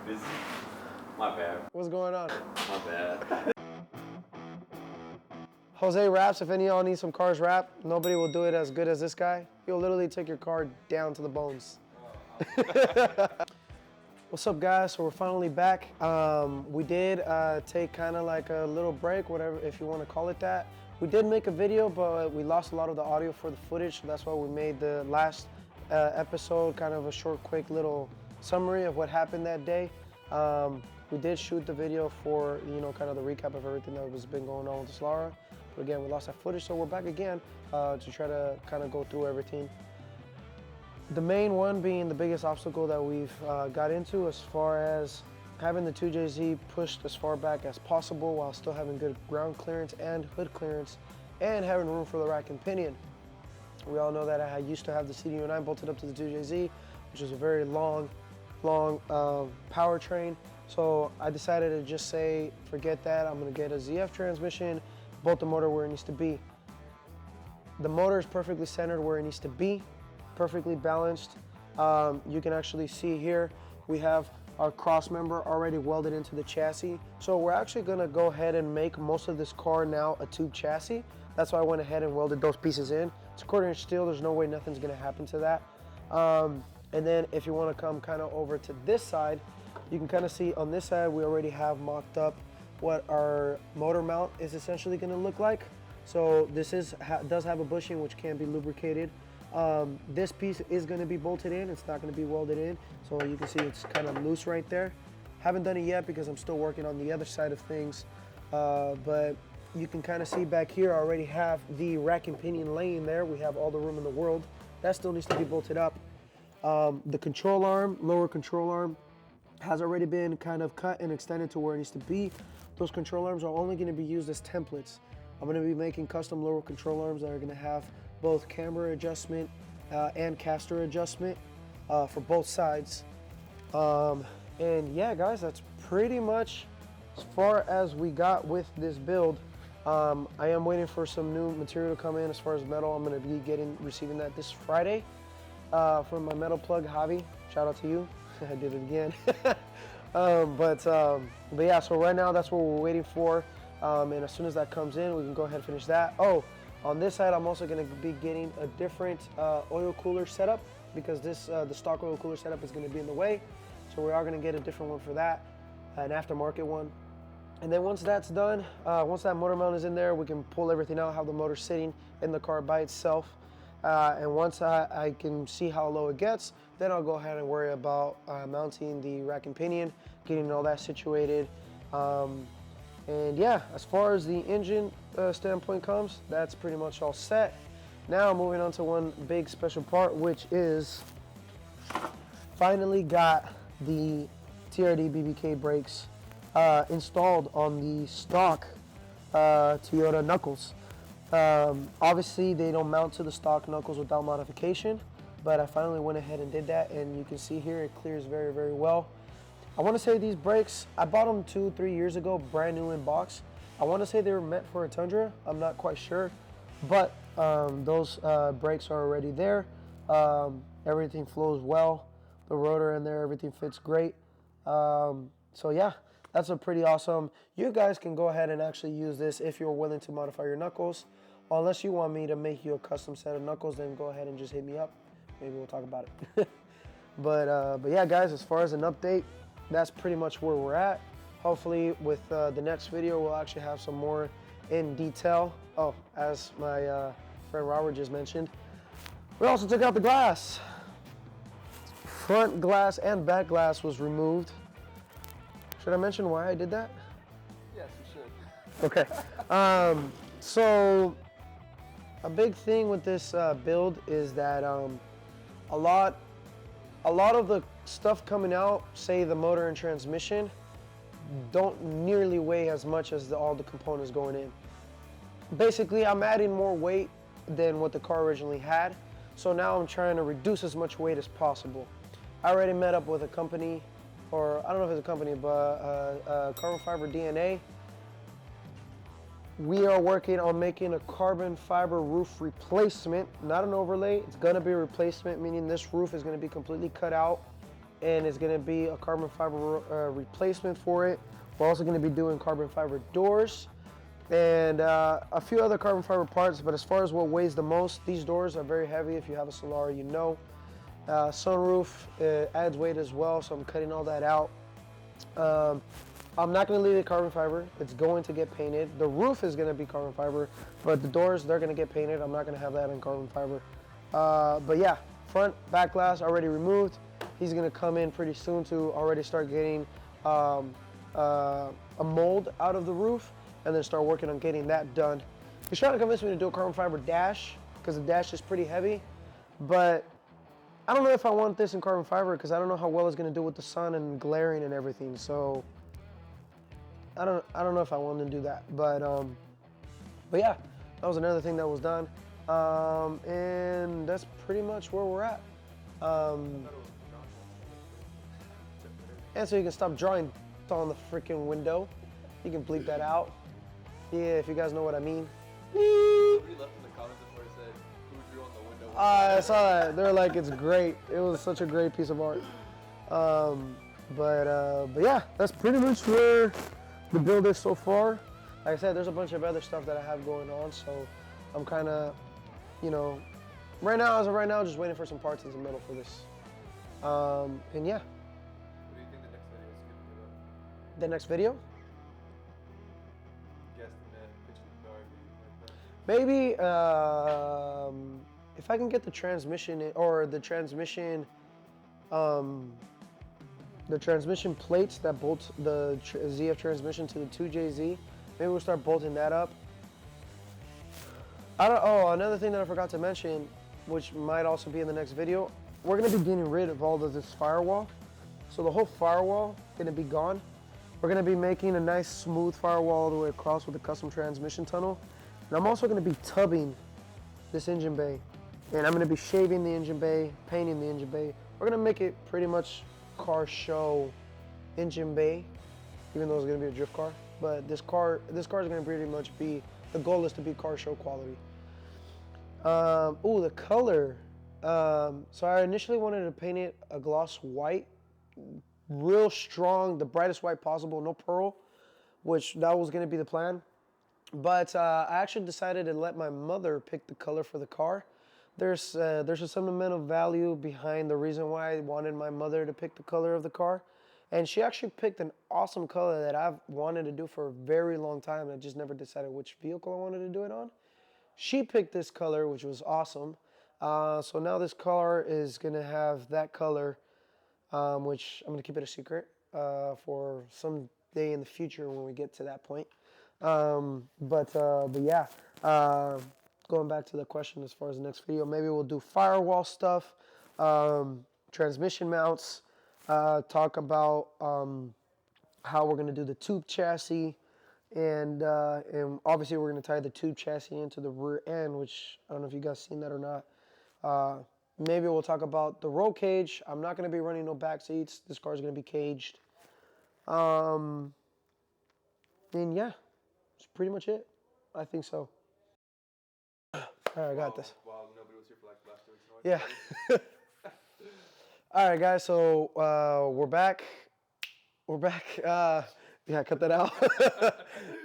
Busy? My bad. What's going on? My bad. Jose raps. If any of y'all need some cars wrapped, nobody will do it as good as this guy. He'll literally take your car down to the bones. What's up, guys? So we're finally back. We did take kind of like a little break, whatever, if you want to call it that. We did make a video, but we lost a lot of the audio for the footage, so that's why we made the last episode kind of a short, quick little summary of what happened that day. We did shoot the video for, you know, kind of the recap of everything that was been going on with the Solara. But again, we lost that footage, so we're back again to try to kind of go through everything. The main one being the biggest obstacle that we've got into as far as having the 2JZ pushed as far back as possible while still having good ground clearance and hood clearance and having room for the rack and pinion. We all know that I used to have the CD09 bolted up to the 2JZ, which is a very long powertrain. So I decided to just say, forget that, I'm gonna get a ZF transmission, bolt the motor where it needs to be. The motor is perfectly centered where it needs to be, perfectly balanced. You can actually see here, we have our cross member already welded into the chassis. So we're actually gonna go ahead and make most of this car now a tube chassis. That's why I went ahead and welded those pieces in. It's 1/4 inch steel, there's no way nothing's gonna happen to that. And then if you wanna come kind of over to this side, you can kind of see on this side, we already have mocked up what our motor mount is essentially gonna look like. So this does have a bushing which can be lubricated. This piece is going to be bolted in, it's not going to be welded in, so you can see it's kind of loose right there. Haven't done it yet because I'm still working on the other side of things, but you can kind of see back here I already have the rack and pinion laying there. We have all the room in the world. That still needs to be bolted up. The control arm, lower control arm, has already been kind of cut and extended to where it needs to be. Those control arms are only going to be used as templates. I'm going to be making custom lower control arms that are going to have both camber adjustment and caster adjustment for both sides. And yeah, guys, that's pretty much as far as we got with this build. I am waiting for some new material to come in as far as metal. I'm going to be receiving that this Friday from my metal plug, Javi. Shout out to you. I did it again. But yeah, so right now that's what we're waiting for. And as soon as that comes in, we can go ahead and finish that. Oh, on this side, I'm also going to be getting a different oil cooler setup because this the stock oil cooler setup is going to be in the way. So we are going to get a different one for that, an aftermarket one. And then once that's done, once that motor mount is in there, we can pull everything out, have the motor sitting in the car by itself. And once I can see how low it gets, then I'll go ahead and worry about mounting the rack and pinion, getting all that situated. And yeah, as far as the engine standpoint comes, that's pretty much all set. Now moving on to one big special part, which is finally got the TRD BBK brakes installed on the stock Toyota knuckles. Obviously they don't mount to the stock knuckles without modification, but I finally went ahead and did that, and you can see here it clears very, very well. I want to say these brakes, I bought them 2-3 years ago, brand new in box. I want to say they were meant for a Tundra. I'm not quite sure, but those brakes are already there. Everything flows well. The rotor in there, everything fits great. So yeah, that's a pretty awesome. You guys can go ahead and actually use this if you're willing to modify your knuckles. Unless you want me to make you a custom set of knuckles, then go ahead and just hit me up. Maybe we'll talk about it. But yeah, guys, as far as an update, that's pretty much where we're at. Hopefully with the next video, we'll actually have some more in detail. Oh, as my friend Robert just mentioned, we also took out the glass. Front glass and back glass was removed. Should I mention why I did that? Yes, you should. Okay. So a big thing with this build is that a lot of the stuff coming out, say the motor and transmission, don't nearly weigh as much as all the components going in. Basically, I'm adding more weight than what the car originally had, so now I'm trying to reduce as much weight as possible. I already met up with a company, or I don't know if it's a company, but carbon fiber DNA. We are working on making a carbon fiber roof replacement, not an overlay. It's gonna be a replacement, meaning this roof is gonna be completely cut out and it's gonna be a carbon fiber replacement for it. We're also gonna be doing carbon fiber doors and a few other carbon fiber parts, but as far as what weighs the most, these doors are very heavy. If you have a Solara, you know. Sunroof adds weight as well, so I'm cutting all that out. I'm not going to leave it carbon fiber. It's going to get painted. The roof is going to be carbon fiber, but the doors, they're going to get painted. I'm not going to have that in carbon fiber. But yeah, front, back glass already removed. He's going to come in pretty soon to already start getting a mold out of the roof and then start working on getting that done. He's trying to convince me to do a carbon fiber dash because the dash is pretty heavy, but I don't know if I want this in carbon fiber because I don't know how well it's going to do with the sun and glaring and everything. So I don't know if I want to do that, but yeah, that was another thing that was done, and that's pretty much where we're at. And so you can stop drawing on the freaking window. You can bleep that out. Yeah, if you guys know what I mean. Somebody left in the comments before it said, who drew on the window? I saw that. They're like, it's great. It was such a great piece of art. But yeah, that's pretty much where the build is so far. Like I said, there's a bunch of other stuff that I have going on, so I'm kind of, you know, right now, as of right now, just waiting for some parts in the middle for this. And yeah. What do you think the next video is going to be about? The next video? Guesstimate, pitch the car, Maybe if I can get the transmission or the transmission plates that bolt the ZF transmission to the 2JZ, maybe we'll start bolting that up. Another thing that I forgot to mention, which might also be in the next video, we're gonna be getting rid of all of this firewall. So the whole firewall gonna be gone. We're gonna be making a nice smooth firewall all the way across with a custom transmission tunnel. And I'm also gonna be tubbing this engine bay. And I'm gonna be shaving the engine bay, painting the engine bay. We're gonna make it pretty much car show engine bay, even though it's gonna be a drift car. But this car is gonna pretty much be, the goal is to be car show quality. The color. So I initially wanted to paint it a gloss white, real strong, the brightest white possible, no pearl, which that was gonna be the plan. But I actually decided to let my mother pick the color for the car. There's a sentimental value behind the reason why I wanted my mother to pick the color of the car. And she actually picked an awesome color that I've wanted to do for a very long time. I just never decided which vehicle I wanted to do it on. She picked this color, which was awesome. So now this car is gonna have that color, which I'm gonna keep it a secret for some day in the future when we get to that point. But yeah, going back to the question as far as the next video, maybe we'll do firewall stuff, transmission mounts, talk about how we're gonna do the tube chassis, and obviously we're gonna tie the tube chassis into the rear end, which I don't know if you guys seen that or not. Maybe we'll talk about the roll cage. I'm not gonna be running no back seats. This car is gonna be caged. And yeah, that's pretty much it. I think so. All right, I got this. Wow, nobody was here for like the last 2 weeks. Yeah. All right, guys. So we're back. We're back. Yeah, cut that out.